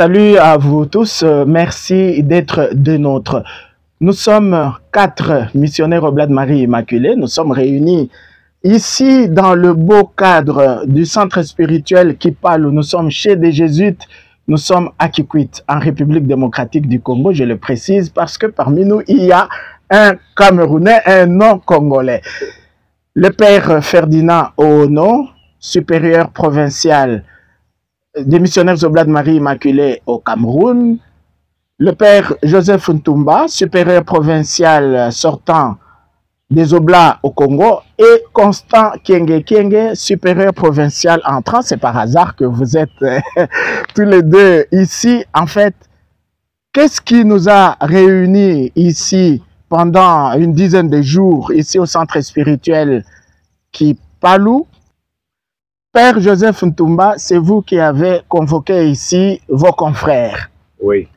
Salut à vous tous, merci d'être des nôtres. Nous sommes 4 missionnaires Oblat de Marie Immaculée, nous sommes réunis ici dans le beau cadre du centre spirituel Kipalo. Nous sommes chez des jésuites, nous sommes à Kikwit, en République démocratique du Congo, je le précise parce que parmi nous il y a un Camerounais, un non-congolais. Le père Ferdinand Oono, supérieur provincial des missionnaires Oblats de Marie Immaculée au Cameroun, le père Joseph Ntumba, supérieur provincial sortant des Oblats au Congo, et Constant Kienge, supérieur provincial entrant. C'est par hasard que vous êtes tous les deux ici. En fait, qu'est-ce qui nous a réunis ici pendant une dizaine de jours, ici au centre spirituel Kipalo? Père Joseph Ntumba, c'est vous qui avez convoqué ici vos confrères. Oui.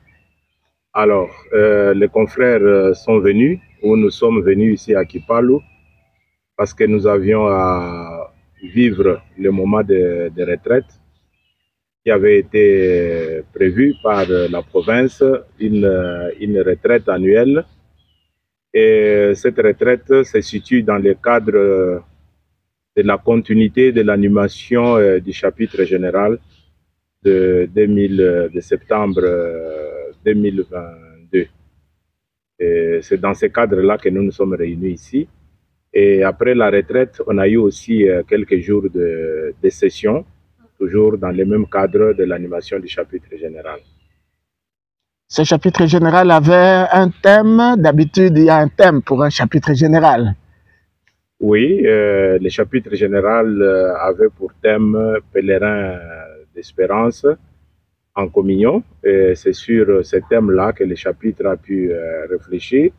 Alors, les confrères sont venus, ou nous sommes venus ici à Kipalo, parce que nous avions à vivre le moment de retraite qui avait été prévu par la province, une retraite annuelle. Et cette retraite se situe dans le cadre de la continuité de l'animation du chapitre général de septembre 2022. C'est dans ce cadre-là que nous nous sommes réunis ici. Et après la retraite, on a eu aussi quelques jours de session, toujours dans le même cadre de l'animation du chapitre général. Ce chapitre général avait un thème. D'habitude, il y a un thème pour un chapitre général. Oui, le chapitre général avait pour thème pèlerin d'espérance en communion. C'est sur ce thème-là que le chapitre a pu réfléchir.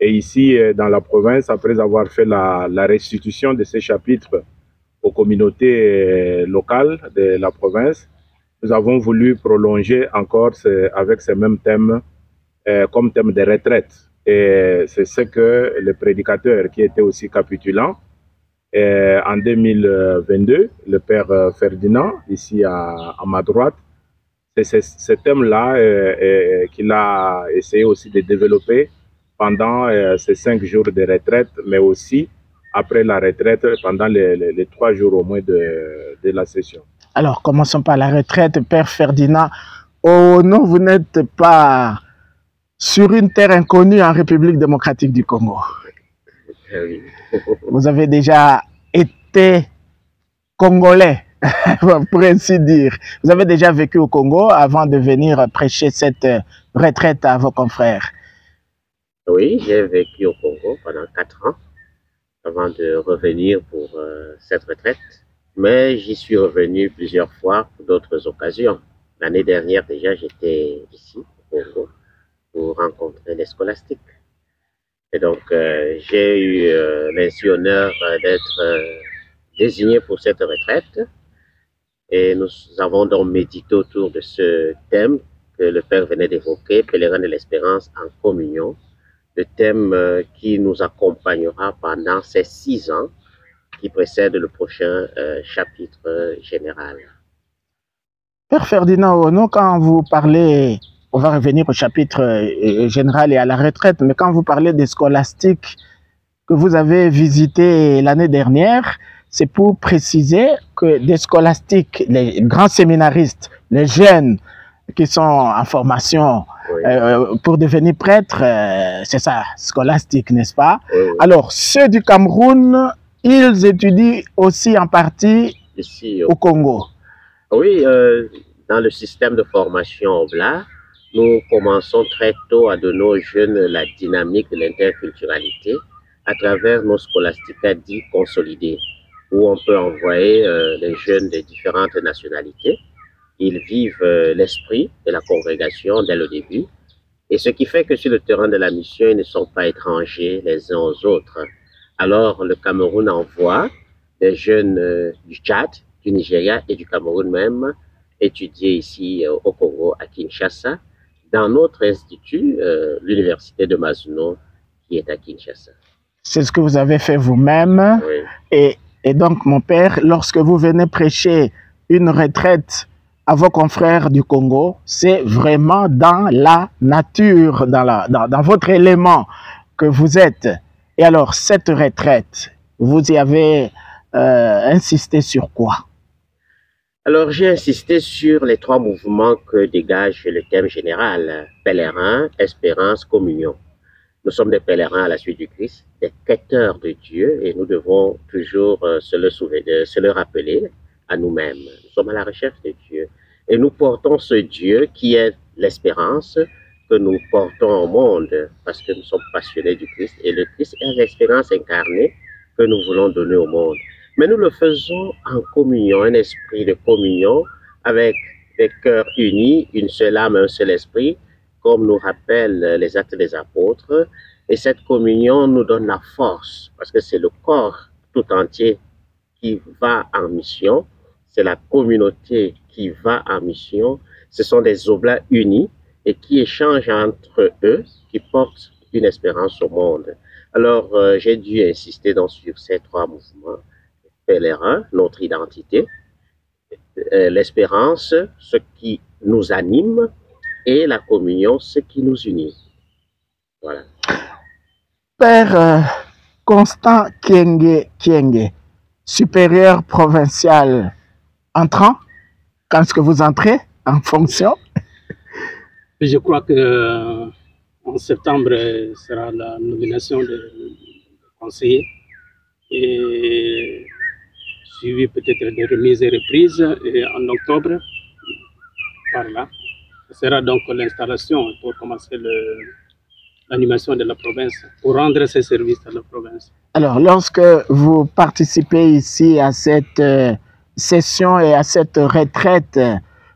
Et ici, dans la province, après avoir fait la restitution de ce chapitre aux communautés locales de la province, nous avons voulu prolonger encore avec ce même thème comme thème de retraite. Et c'est ce que le prédicateur, qui était aussi capitulant, en 2022, le père Ferdinand, ici à ma droite, c'est ce thème-là qu'il a essayé aussi de développer pendant ces 5 jours de retraite, mais aussi après la retraite, pendant les 3 jours au moins de la session. Alors, commençons par la retraite, père Ferdinand. Oh non, vous n'êtes pas sur une terre inconnue en République démocratique du Congo. Vous avez déjà été congolais, pour ainsi dire. Vous avez déjà vécu au Congo avant de venir prêcher cette retraite à vos confrères. Oui, j'ai vécu au Congo pendant 4 ans avant de revenir pour cette retraite. Mais j'y suis revenu plusieurs fois pour d'autres occasions. L'année dernière déjà, j'étais ici au Congo pour rencontrer les scolastiques. Et donc, j'ai eu l'honneur d'être désigné pour cette retraite. Et nous avons donc médité autour de ce thème que le Père venait d'évoquer, Pèlerin de l'espérance en communion, le thème qui nous accompagnera pendant ces 6 ans qui précèdent le prochain chapitre général. Père Ferdinand Oono, quand vous parlez, on va revenir au chapitre général et à la retraite, mais quand vous parlez des scolastiques que vous avez visités l'année dernière, c'est pour préciser que des scolastiques, les grands séminaristes, les jeunes qui sont en formation oui. Pour devenir prêtres, c'est ça, scolastique, n'est-ce pas? Oui, oui. Alors, ceux du Cameroun, ils étudient aussi en partie ici au Congo. Oui, dans le système de formation Oblat, nous commençons très tôt à donner aux jeunes la dynamique de l'interculturalité à travers nos scolasticats dits consolidés, où on peut envoyer les jeunes de différentes nationalités. Ils vivent l'esprit de la congrégation dès le début, et ce qui fait que sur le terrain de la mission, ils ne sont pas étrangers les uns aux autres. Alors, le Cameroun envoie des jeunes du Tchad, du Nigeria et du Cameroun même, étudier ici au Congo, à Kinshasa, dans notre institut, l'université de Mazuno, qui est à Kinshasa. C'est ce que vous avez fait vous-même. Oui. Et donc, mon père, lorsque vous venez prêcher une retraite à vos confrères du Congo, c'est vraiment dans la nature, dans votre élément que vous êtes. Et alors, cette retraite, vous y avez insisté sur quoi? Alors, j'ai insisté sur les 3 mouvements que dégage le thème général, pèlerin, espérance, communion. Nous sommes des pèlerins à la suite du Christ, des quêteurs de Dieu, et nous devons toujours se le rappeler à nous-mêmes. Nous sommes à la recherche de Dieu. Et nous portons ce Dieu qui est l'espérance que nous portons au monde, parce que nous sommes passionnés du Christ, et le Christ est l'espérance incarnée que nous voulons donner au monde. Mais nous le faisons en communion, un esprit de communion avec des cœurs unis, une seule âme, un seul esprit, comme nous rappellent les Actes des Apôtres. Et cette communion nous donne la force, parce que c'est le corps tout entier qui va en mission, c'est la communauté qui va en mission, ce sont des oblats unis et qui échangent entre eux, qui portent une espérance au monde. Alors, j'ai dû insister donc sur ces 3 mouvements. Pèlerin, notre identité, l'espérance, ce qui nous anime, et la communion, ce qui nous unit. Voilà. Père Constant Kienge, supérieur provincial, entrant, quand est-ce que vous entrez en fonction? Je crois que en septembre sera la nomination de conseiller, et suivi peut-être de remises et reprises, et en octobre, par là, ce sera donc l'installation pour commencer l'animation de la province, pour rendre ses services à la province. Alors, lorsque vous participez ici à cette session et à cette retraite,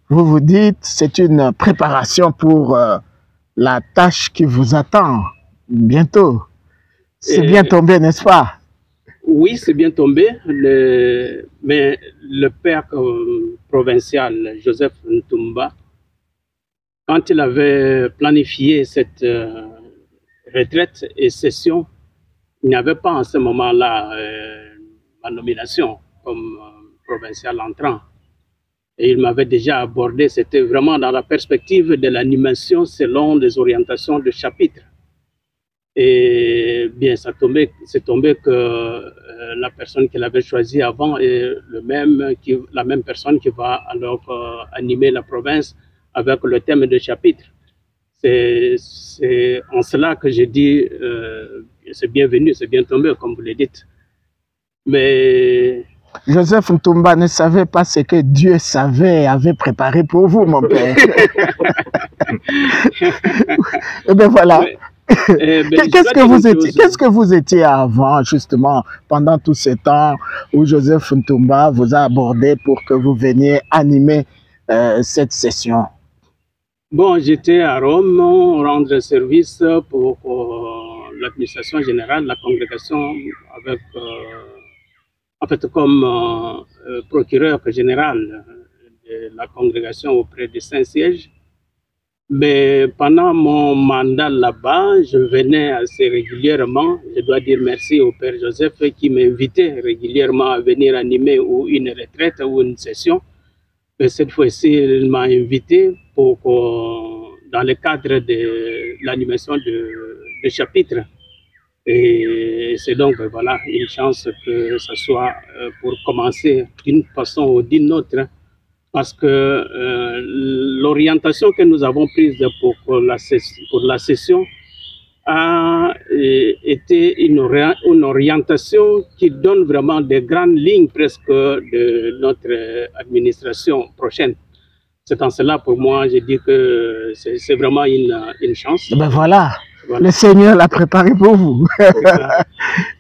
vous vous dites c'est une préparation pour la tâche qui vous attend bientôt. C'est bien tombé, n'est-ce pas? Oui, c'est bien tombé, mais le père provincial, Joseph Ntumba, quand il avait planifié cette retraite et session, il n'y avait pas en ce moment-là ma nomination comme provincial entrant. Et il m'avait déjà abordé, c'était vraiment dans la perspective de l'animation selon les orientations de chapitre. Et bien, c'est tombé que la personne qu'il avait choisie avant est la même personne qui va alors animer la province avec le thème de chapitre. C'est en cela que j'ai dit c'est bienvenu, c'est bien tombé, comme vous le dites. Mais Joseph Ntumba ne savait pas ce que Dieu avait préparé pour vous, mon père. Et bien voilà. Qu'est-ce que vous étiez avant, justement, pendant tout ce temps où Joseph Ntumba vous a abordé pour que vous veniez animer cette session? Bon, j'étais à Rome, rendre service pour l'administration générale, la congrégation, avec, en fait, comme procureur général de la congrégation auprès du Saint-Siège. Mais pendant mon mandat là-bas, je venais assez régulièrement. Je dois dire merci au Père Joseph qui m'invitait régulièrement à venir animer ou une retraite ou une session. Mais cette fois-ci, il m'a invité pour, dans le cadre de l'animation de chapitre. Et c'est donc voilà, une chance que ce soit pour commencer d'une façon ou d'une autre. Parce que l'orientation que nous avons prise pour la session a été une orientation qui donne vraiment des grandes lignes presque de notre administration prochaine. C'est en cela, pour moi, je dis que c'est vraiment une chance. Ben voilà, le Seigneur l'a préparé pour vous.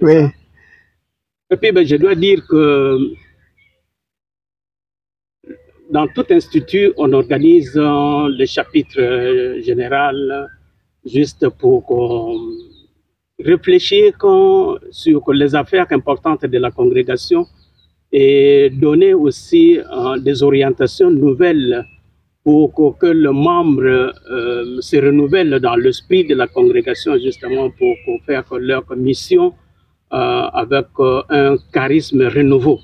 Oui. Et puis, ben, je dois dire que dans tout institut, on organise le chapitre général juste pour réfléchir sur les affaires importantes de la congrégation et donner aussi des orientations nouvelles pour que le membre se renouvelle dans l'esprit de la congrégation, justement pour faire leur mission avec un charisme renouveau.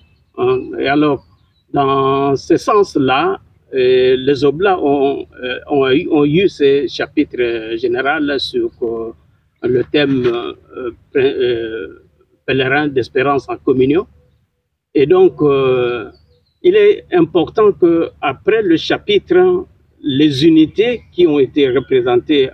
Et alors, dans ce sens-là, les Oblats ont eu ce chapitre général sur le thème pèlerin d'espérance en communion. Et donc, il est important qu'après le chapitre, les unités qui ont été représentées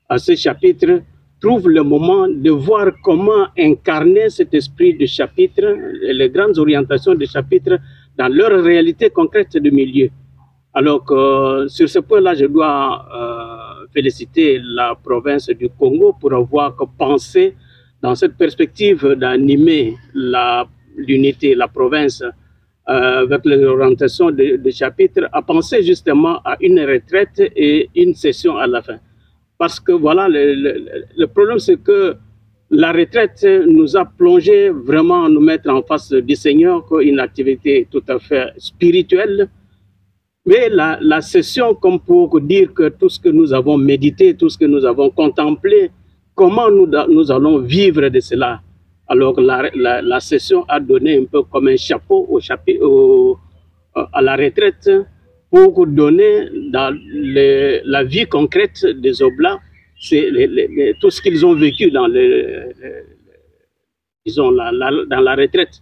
à ce chapitre trouvent le moment de voir comment incarner cet esprit de chapitre, les grandes orientations du chapitre dans leur réalité concrète de milieu. Alors que sur ce point-là, je dois féliciter la province du Congo pour avoir pensé dans cette perspective d'animer l'unité, la province, avec l'orientation de chapitre, à penser justement à une retraite et une session à la fin. Parce que voilà, le problème, c'est que la retraite nous a plongé vraiment à nous mettre en face du Seigneur, une activité tout à fait spirituelle. Mais la session, comme pour dire que tout ce que nous avons médité, tout ce que nous avons contemplé, comment nous allons vivre de cela? Alors la session a donné un peu comme un chapeau à la retraite pour donner dans la vie concrète des Oblats, c'est tout ce qu'ils ont vécu dans dans la retraite.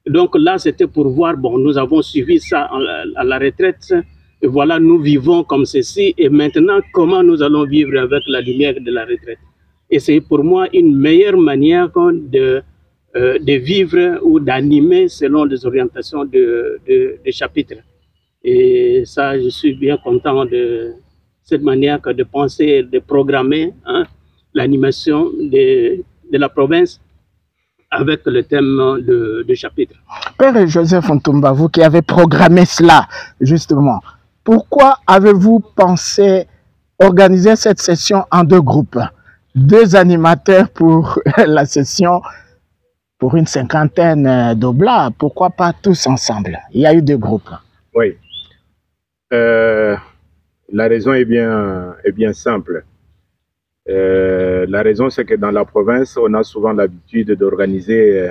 Donc là, c'était pour voir, bon, nous avons suivi ça à la retraite, et voilà, nous vivons comme ceci, et maintenant, comment nous allons vivre avec la lumière de la retraite? Et c'est pour moi une meilleure manière de vivre ou d'animer selon les orientations de chapitre. Et ça, je suis bien content de cette manière de penser, de programmer l'animation de la province avec le thème de chapitre. Père Joseph Ntumba, vous qui avez programmé cela, justement, pourquoi avez-vous pensé organiser cette session en deux groupes? Deux animateurs pour la session, pour une cinquantaine d'Oblats, pourquoi pas tous ensemble? Il y a eu deux groupes. Oui. La raison est bien simple. La raison, c'est que dans la province, on a souvent l'habitude d'organiser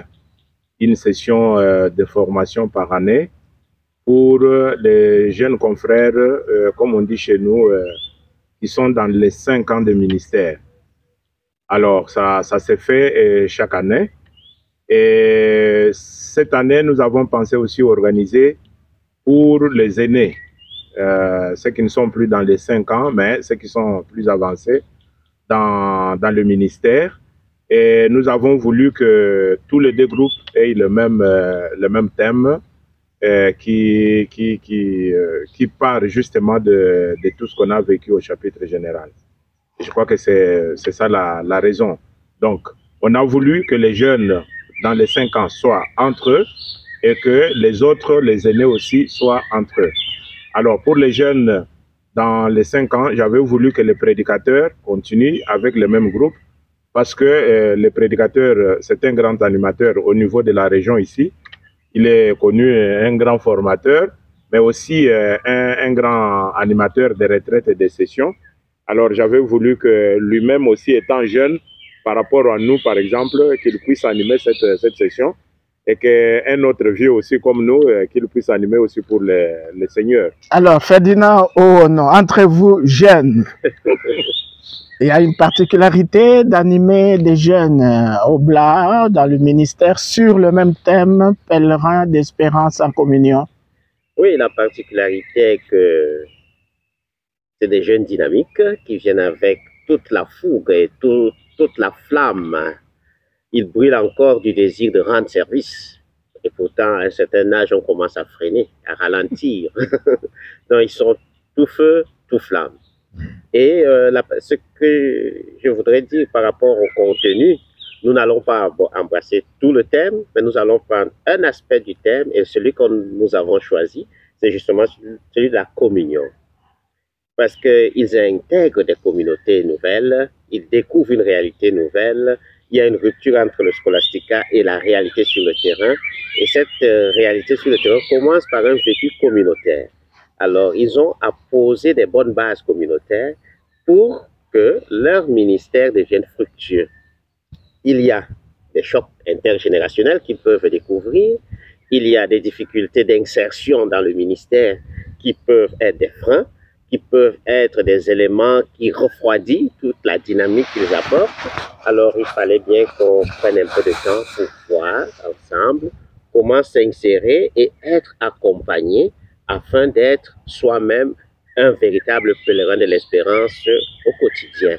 une session de formation par année pour les jeunes confrères, comme on dit chez nous, qui sont dans les 5 ans de ministère. Alors, ça s'est fait chaque année. Et cette année, nous avons pensé aussi organiser pour les aînés, ceux qui ne sont plus dans les 5 ans, mais ceux qui sont plus avancés dans le ministère. Et nous avons voulu que tous les deux groupes aient le même thème qui part justement de tout ce qu'on a vécu au chapitre général. Et je crois que c'est ça la raison. Donc, on a voulu que les jeunes dans les 5 ans soient entre eux et que les autres, les aînés aussi, soient entre eux. Alors, pour les jeunes dans les 5 ans, j'avais voulu que les prédicateurs continuent avec le même groupe parce que le prédicateur, c'est un grand animateur au niveau de la région ici. Il est connu, un grand formateur, mais aussi un grand animateur de retraite et de sessions. Alors, j'avais voulu que lui-même aussi, étant jeune, par rapport à nous, par exemple, qu'il puisse animer cette session et qu'un autre vieux aussi comme nous, qu'il puisse animer aussi pour les seigneurs. Alors, Ferdinand, oh non, entre vous, jeunes, il y a une particularité d'animer des jeunes Oblats dans le ministère sur le même thème, pèlerin d'espérance en communion. Oui, la particularité est que c'est des jeunes dynamiques qui viennent avec toute la fougue et toute la flamme. Ils brûlent encore du désir de rendre service. Et pourtant, à un certain âge, on commence à freiner, à ralentir. Donc, ils sont tout feu, tout flamme. Et ce que je voudrais dire par rapport au contenu, nous n'allons pas embrasser tout le thème, mais nous allons prendre un aspect du thème, et celui que nous avons choisi, c'est justement celui de la communion. Parce qu'ils intègrent des communautés nouvelles, ils découvrent une réalité nouvelle, il y a une rupture entre le scolastica et la réalité sur le terrain, et cette réalité sur le terrain commence par un vécu communautaire. Alors, ils ont à poser des bonnes bases communautaires pour que leur ministère devienne fructueux. Il y a des chocs intergénérationnels qu'ils peuvent découvrir, il y a des difficultés d'insertion dans le ministère qui peuvent être des freins, qui peuvent être des éléments qui refroidissent toute la dynamique qu'ils apportent. Alors, il fallait bien qu'on prenne un peu de temps pour voir ensemble comment s'insérer et être accompagné afin d'être soi-même un véritable pèlerin de l'espérance au quotidien.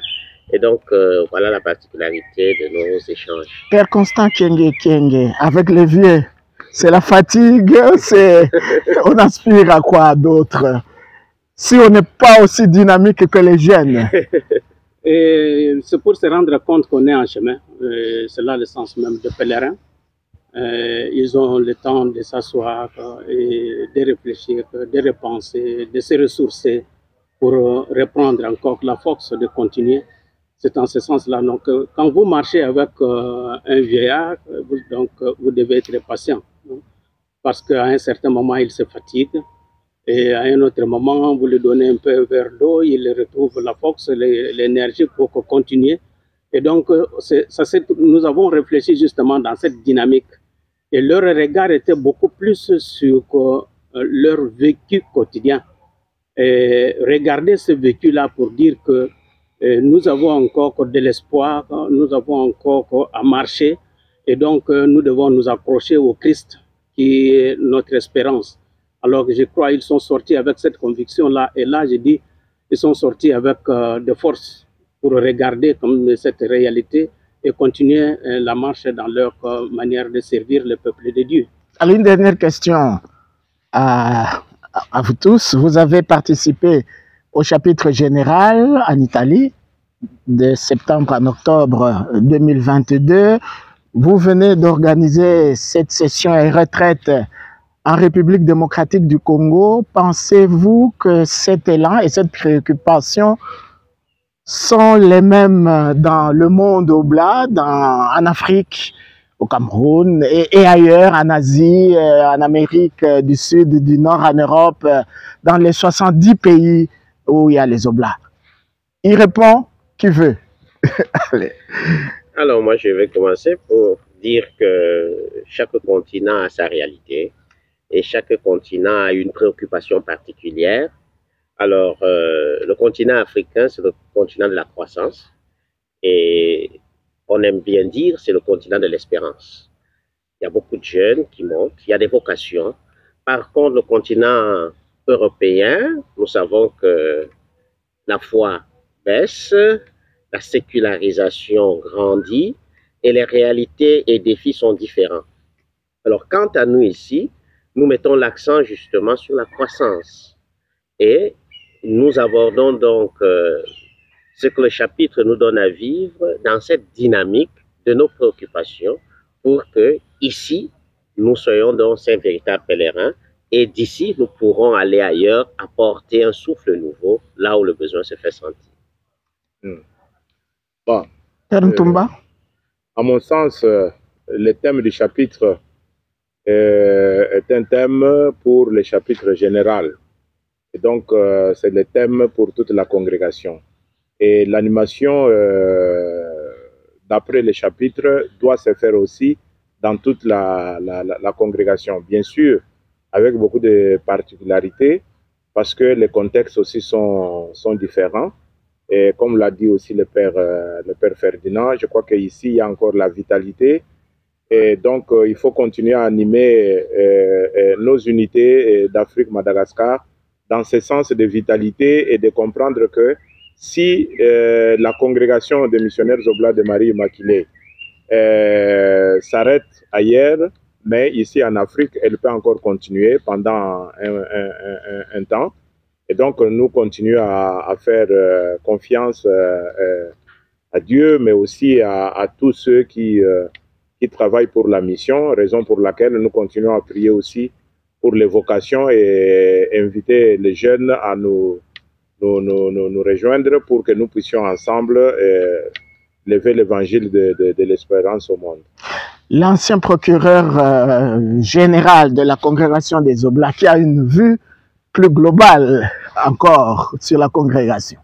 Et donc, voilà la particularité de nos échanges. Père Constant Kyenge, avec les vieux, c'est la fatigue, on aspire à quoi d'autre si on n'est pas aussi dynamique que les jeunes? Et c'est pour se rendre compte qu'on est en chemin. C'est là le sens même de pèlerin. Ils ont le temps de s'asseoir et de réfléchir, de repenser, de se ressourcer pour reprendre encore la force de continuer. C'est en ce sens-là. Donc, quand vous marchez avec un vieillard, vous devez être patient. Parce qu'à un certain moment, il se fatigue. Et à un autre moment, vous lui donnez un peu un verre d'eau, il retrouve la force, l'énergie pour continuer. Et donc, nous avons réfléchi justement dans cette dynamique. Et leur regard était beaucoup plus sur leur vécu quotidien. Et regardez ce vécu-là pour dire que nous avons encore de l'espoir, nous avons encore à marcher. Et donc, nous devons nous accrocher au Christ, qui est notre espérance. Alors que je crois qu'ils sont sortis avec cette conviction-là. Et là, je dis, ils sont sortis avec de force pour regarder comme cette réalité et continuer la marche dans leur manière de servir le peuple de Dieu. Alors, une dernière question à vous tous. Vous avez participé au chapitre général en Italie de septembre en octobre 2022. Vous venez d'organiser cette session et retraite en République démocratique du Congo. Pensez-vous que cet élan et cette préoccupation sont les mêmes dans le monde oblat, en Afrique, au Cameroun et ailleurs, en Asie, en Amérique du Sud, du Nord, en Europe, dans les 70 pays où il y a les oblats? Il répond, qui veut? Allez. Alors moi, je vais commencer pour dire que chaque continent a sa réalité. Et chaque continent a une préoccupation particulière. Alors, le continent africain, c'est le continent de la croissance. Et on aime bien dire, c'est le continent de l'espérance. Il y a beaucoup de jeunes qui montent, il y a des vocations. Par contre, le continent européen, nous savons que la foi baisse, la sécularisation grandit et les réalités et défis sont différents. Alors, quant à nous ici, nous mettons l'accent justement sur la croissance. Et nous abordons donc ce que le chapitre nous donne à vivre dans cette dynamique de nos préoccupations pour que ici, nous soyons donc un véritable pèlerin et d'ici, nous pourrons aller ailleurs, apporter un souffle nouveau là où le besoin se fait sentir. Bon, à mon sens, le thème du chapitre est un thème pour le chapitre général. Et donc, c'est le thème pour toute la congrégation. Et l'animation, d'après le chapitre, doit se faire aussi dans toute la congrégation. Bien sûr, avec beaucoup de particularités, parce que les contextes aussi sont différents. Et comme l'a dit aussi le père Ferdinand, je crois qu'ici, il y a encore la vitalité. Et donc, il faut continuer à animer nos unités d'Afrique-Madagascar dans ce sens de vitalité et de comprendre que si la congrégation des missionnaires Oblats de Marie Immaculée s'arrête ailleurs, mais ici en Afrique, elle peut encore continuer pendant un temps. Et donc, nous continuons à faire confiance à Dieu, mais aussi à tous ceux qui travaillent pour la mission, raison pour laquelle nous continuons à prier aussi pour les vocations et inviter les jeunes à nous rejoindre pour que nous puissions ensemble lever l'évangile de l'espérance au monde. L'ancien procureur général de la congrégation des Oblats qui a une vue plus globale encore sur la congrégation.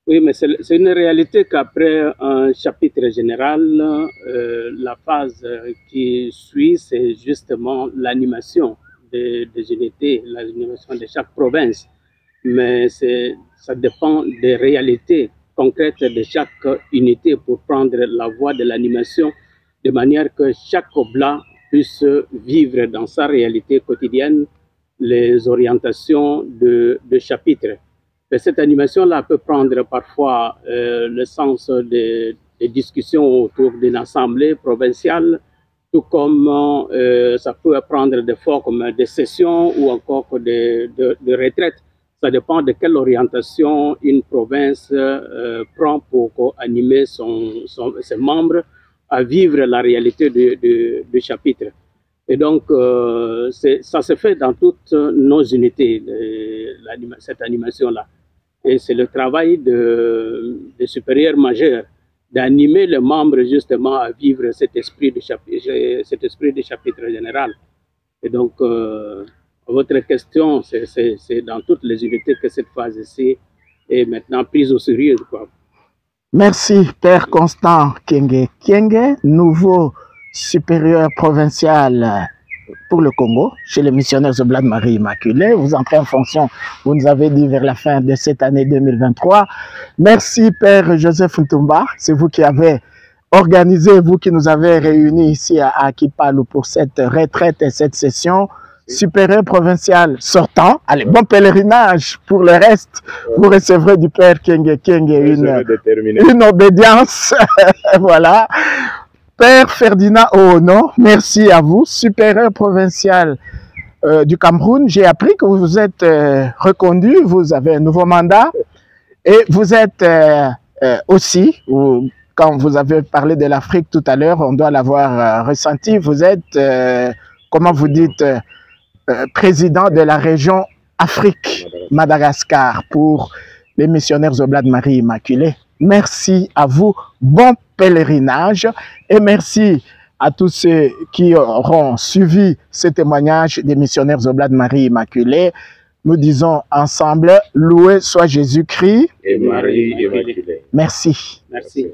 Oui, mais c'est une réalité qu'après un chapitre général, la phase qui suit, c'est justement l'animation des unités, l'animation de chaque province, mais ça dépend des réalités concrètes de chaque unité pour prendre la voie de l'animation, de manière que chaque oblat puisse vivre dans sa réalité quotidienne les orientations de chapitre. Et cette animation-là peut prendre parfois le sens des discussions autour d'une assemblée provinciale, tout comme ça peut prendre des formes de sessions ou encore de retraites. Ça dépend de quelle orientation une province prend pour animer ses membres à vivre la réalité du chapitre. Et donc, ça se fait dans toutes nos unités, cette animation-là. Et c'est le travail des supérieurs majeurs d'animer les membres justement à vivre cet esprit du chapitre général. Et donc, votre question, c'est dans toutes les unités que cette phase-ci est maintenant prise au sérieux, quoi. Merci, Père Constant Kyenge, nouveau supérieur provincial pour le Congo, chez les missionnaires Oblats de Marie Immaculée. Vous entrez en fonction, vous nous avez dit, vers la fin de cette année 2023. Merci, Père Joseph Ntumba. C'est vous qui avez organisé, vous qui nous avez réunis ici à Kipalu pour cette retraite et cette session. Supérieur provincial sortant. Allez, bon pèlerinage pour le reste. Vous recevrez du Père Kyenge une obédience. Voilà. Père Ferdinand Oono, merci à vous, supérieur provincial du Cameroun. J'ai appris que vous vous êtes reconduit, vous avez un nouveau mandat et vous êtes aussi, quand vous avez parlé de l'Afrique tout à l'heure, on doit l'avoir ressenti, vous êtes, comment vous dites, président de la région Afrique, Madagascar, pour les missionnaires Oblats de Marie Immaculée. Merci à vous, bon pèlerinage et merci à tous ceux qui auront suivi ce témoignage des missionnaires Oblats de Marie Immaculée. Nous disons ensemble, loué soit Jésus-Christ et Marie Immaculée. Merci. Merci.